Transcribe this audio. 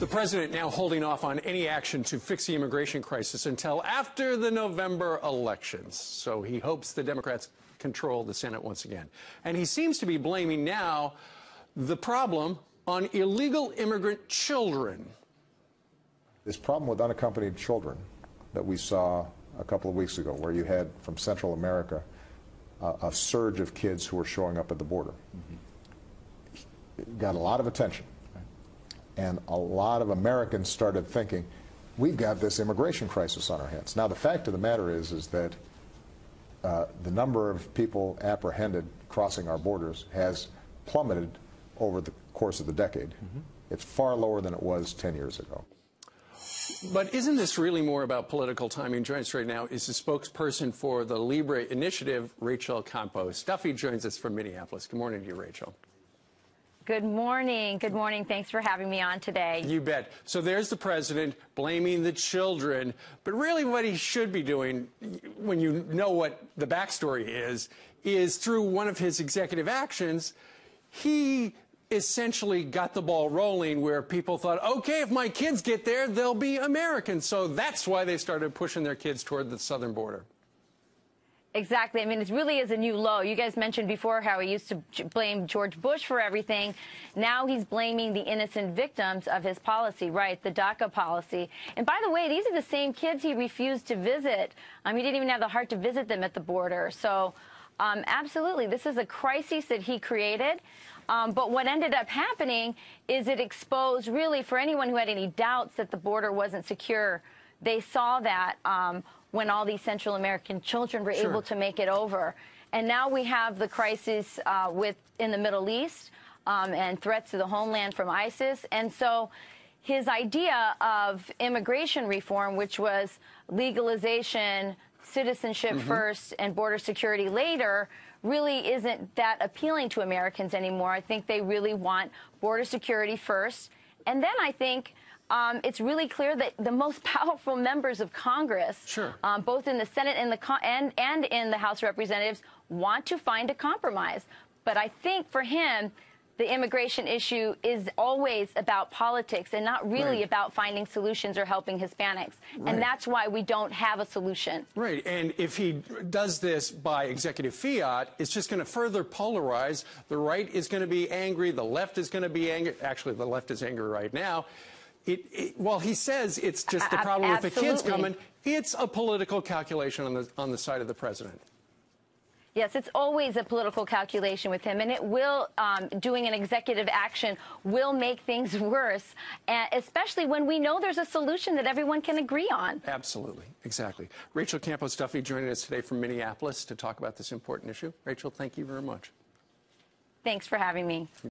The president now holding off on any action to fix the immigration crisis until after the November elections. So he hopes the Democrats control the Senate once again. And he seems to be blaming now the problem on illegal immigrant children. This problem with unaccompanied children that we saw a couple of weeks ago, where you had from Central America a surge of kids who were showing up at the border, got a lot of attention. And a lot of Americans started thinking, we've got this immigration crisis on our hands. Now, the fact of the matter is that the number of people apprehended crossing our borders has plummeted over the course of the decade. It's far lower than it was 10 years ago. But isn't this really more about political timing? Joining us right now is the spokesperson for the LIBRE initiative, Rachel Campos Duffy, joins us from Minneapolis. Good morning to you, Rachel. Good morning. Good morning. Thanks for having me on today. You bet. So there's the president blaming the children, but really what he should be doing, when you know what the backstory is through one of his executive actions, he essentially got the ball rolling where people thought, okay, if my kids get there, they'll be Americans. So that's why they started pushing their kids toward the southern border. Exactly. I mean, it really is a new low. You guys mentioned before how he used to blame George Bush for everything. Now he's blaming the innocent victims of his policy, right, the DACA policy. And by the way, these are the same kids he refused to visit. He didn't even have the heart to visit them at the border. So absolutely, this is a crisis that he created. But what ended up happening is it exposed, really, for anyone who had any doubts that the border wasn't secure, they saw that when all these Central American children were able to make it over. And now we have the crisis in the Middle East and threats to the homeland from ISIS. And so his idea of immigration reform, which was legalization, citizenship first, and border security later, really isn't that appealing to Americans anymore. I think they really want border security first. And then I think it's really clear that the most powerful members of Congress, both in the Senate and in the House of Representatives, want to find a compromise. But I think for him, the immigration issue is always about politics and not really about finding solutions or helping Hispanics. And that's why we don't have a solution. Right. And if he does this by executive fiat, it's just going to further polarize. The right is going to be angry. The left is going to be angry. Actually, the left is angry right now. Well, he says it's just the problem with the kids coming. It's a political calculation on the side of the president. Yes, it's always a political calculation with him, and it will, doing an executive action will make things worse, especially when we know there's a solution that everyone can agree on. Absolutely. Exactly. Rachel Campos Duffy joining us today from Minneapolis to talk about this important issue. Rachel, thank you very much. Thanks for having me.